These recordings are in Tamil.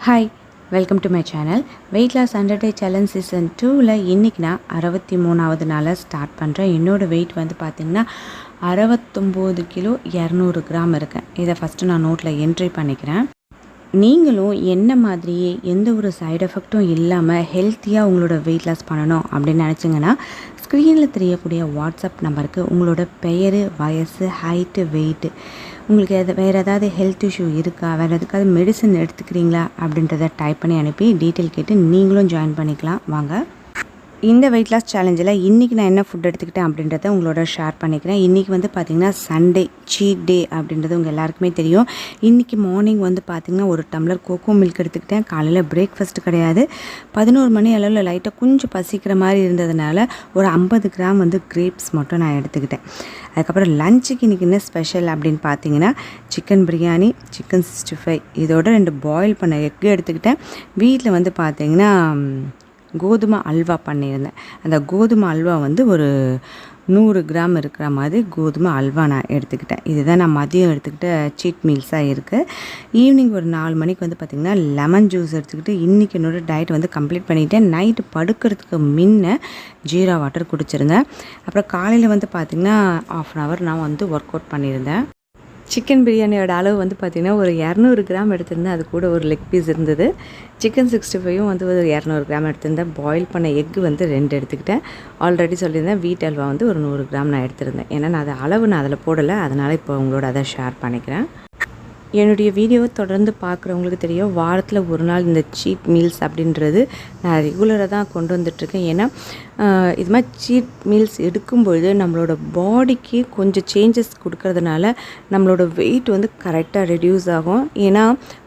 Hi, welcome to my channel. Weight loss 100 day challenge season 2ல் இன்றைக்கி நான் 63வது நாளாக ஸ்டார்ட் பண்ணுறேன். என்னோடய வெயிட் வந்து பார்த்திங்கன்னா 69 கிலோ 200 கிராம் இருக்கேன். இதை ஃபஸ்ட்டு நான் நோட்டில் என்ட்ரி பண்ணிக்கிறேன். நீங்களும் என்ன மாதிரியே எந்த ஒரு சைடு எஃபெக்ட்டும் இல்லாமல் ஹெல்த்தியாக உங்களோட வெயிட் லாஸ் பண்ணணும் அப்படின்னு நினச்சிங்கன்னா ஸ்க்ரீனில் தெரியக்கூடிய வாட்ஸ்அப் நம்பருக்கு உங்களோட பெயர், வயசு, ஹைட்டு, வெயிட்டு, உங்களுக்கு வேறு ஏதாவது ஹெல்த் இஷ்யூ இருக்கா, வேறு எதுக்காவது மெடிசன் எடுத்துக்கிறீங்களா அப்படின்றத டைப் பண்ணி அனுப்பி டீட்டெயில் கேட்டு நீங்களும் ஜாயின் பண்ணிக்கலாம். வாங்க, இந்த வெயிட் லாஸ் சேலஞ்சில் இன்றைக்கி நான் என்ன ஃபுட் எடுத்துக்கிட்டேன் அப்படின்றத உங்களோட ஷேர் பண்ணிக்கிறேன். இன்றைக்கி வந்து பார்த்திங்கன்னா சண்டே சீட் டே அப்படின்றது உங்கள் எல்லாருக்குமே தெரியும். இன்றைக்கி மார்னிங் வந்து பார்த்திங்கன்னா ஒரு டம்ளர் கோகோ மில்க் எடுத்துக்கிட்டேன். காலையில் பிரேக்ஃபாஸ்ட் கிடையாது. 11 மணி அளவில் லைட்டாக கொஞ்சம் பசிக்கிற மாதிரி இருந்ததுனால ஒரு 50 கிராம் வந்து கிரேப்ஸ் மட்டும் நான் எடுத்துக்கிட்டேன். அதுக்கப்புறம் லஞ்சுக்கு இன்றைக்கி என்ன ஸ்பெஷல் அப்படின்னு பார்த்தீங்கன்னா சிக்கன் பிரியாணி, சிக்கன் 65, இதோட 2 பாயில் பண்ண எக்கு எடுத்துக்கிட்டேன். வீட்டில் வந்து பார்த்திங்கன்னா கோதுமை அல்வா பண்ணியிருந்தேன். அந்த கோதுமை அல்வா வந்து ஒரு 100 கிராம் இருக்கிற மாதிரி கோதுமை அல்வா நான் எடுத்துக்கிட்டேன். இதுதான் நான் மதியம் எடுத்துக்கிட்ட சீட் மீல்ஸாக இருக்குது. ஈவினிங் ஒரு 4 மணிக்கு வந்து பார்த்திங்கன்னா லெமன் ஜூஸ் எடுத்துக்கிட்டு இன்றைக்கி என்னோடய டயட் வந்து கம்ப்ளீட் பண்ணிவிட்டேன். நைட்டு படுக்கிறதுக்கு முன்ன ஜீரா வாட்டர் குடிச்சிருந்தேன். அப்புறம் காலையில் வந்து பார்த்திங்கன்னா 1/2 hour நான் வந்து ஒர்க் அவுட் பண்ணியிருந்தேன். சிக்கன் பிரியாணியோட அளவு வந்து பார்த்திங்கன்னா ஒரு 200 கிராம் எடுத்திருந்தேன். அது கூட ஒரு லெக் பீஸ் இருந்தது. சிக்கன் 65யும் வந்து ஒரு 200 கிராம் எடுத்திருந்தேன். பாயில் பண்ண எக்கு வந்து 2 எடுத்துக்கிட்டேன். ஆல்ரெடி சொல்லியிருந்தேன் வீட் அல்வா வந்து ஒரு 100 கிராம் நான் எடுத்திருந்தேன். ஏன்னா நான் அதை அளவு நான் அதில் போடலை, அதனால் இப்போ உங்களோட அதை ஷேர் பண்ணிக்கிறேன். என்னுடைய வீடியோவை தொடர்ந்து பார்க்குறவங்களுக்கு தெரியும், வாரத்தில் ஒரு நாள் இந்த சீட் மீல்ஸ் அப்படின்றது நான் ரெகுலராக தான் கொண்டு வந்துட்ருக்கேன். ஏன்னா இது மாதிரி சீட் மீல்ஸ் எடுக்கும்பொழுது நம்மளோட பாடிக்கு கொஞ்சம் சேஞ்சஸ் கொடுக்கறதுனால நம்மளோட வெயிட் வந்து கரெக்டாக ரெடியூஸ் ஆகும். ஏன்னா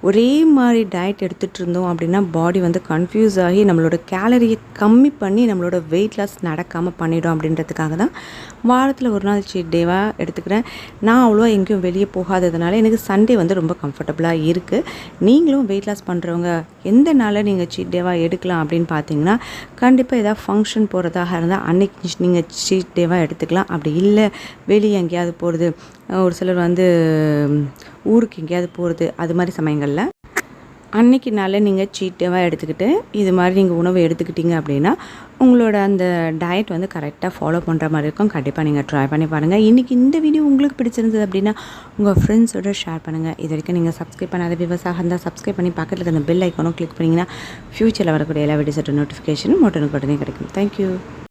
ஒரே மாதிரி டயட் எடுத்துகிட்டு இருந்தோம் அப்படின்னா பாடி வந்து கன்ஃபியூஸ் ஆகி நம்மளோட கேலரியை கம்மி பண்ணி நம்மளோட வெயிட் லாஸ் நடக்காமல் பண்ணிடும். அப்படின்றதுக்காக தான் வாரத்தில் ஒரு நாள் சீட் டேவாக எடுத்துக்கிறேன். நான் அவ்வளோ எங்கேயும் வெளியே போகாததுனால எனக்கு சண்டே வந்து ரொம்ப கம்ஃபர்டபுளாக இருக்குது. நீங்களும் வெயிட் லாஸ் பண்ணுறவங்க எந்த நாளில் நீங்கள் சீட் டேவாக எடுக்கலாம் அப்படின்னு பார்த்தீங்கன்னா, கண்டிப்பாக ஏதாவது ஃபங்க்ஷன் போகிறதாக இருந்தால் அன்றைக்கி நீங்கள் சீட் டேவாக எடுத்துக்கலாம். அப்படி இல்லை வெளியே எங்கேயாவது போகிறது, ஒரு சிலர் வந்து ஊருக்கு எங்கேயாவது போகிறது, அது மாதிரி சமயங்களில் அன்றைக்கி நாளில் நீங்கள் சீட் டேவாக எடுத்துக்கிட்டு இது மாதிரி நீங்கள் உணவு எடுத்துக்கிட்டீங்க அப்படின்னா உங்களோட அந்த டயட் வந்து கரெக்டாக ஃபாலோ பண்ணுற மாதிரி இருக்கும். கண்டிப்பாக நீங்கள் ட்ரை பண்ணி பாருங்கள். இன்றைக்கி இந்த வீடியோ உங்களுக்கு பிடிச்சிருந்தது அப்படின்னா உங்கள் ஃப்ரெண்ட்ஸோட ஷேர் பண்ணுங்கள். இது வரைக்கும் நீங்கள் சப்ஸ்கிரைப் பண்ணாத விவசாயம் இருந்தால் சப்ஸ்கிரைப் பண்ணி பக்கத்தில் இருக்க அந்த பெல் ஐக்கானும் கிளிக் பண்ணிங்கன்னா ஃப்யூச்சரில் வரக்கூடிய எல்லா வீடியோஸோட நோட்டிஃபிகேஷனும் உடனுக்குடனே கிடைக்கும். தேங்க்யூ.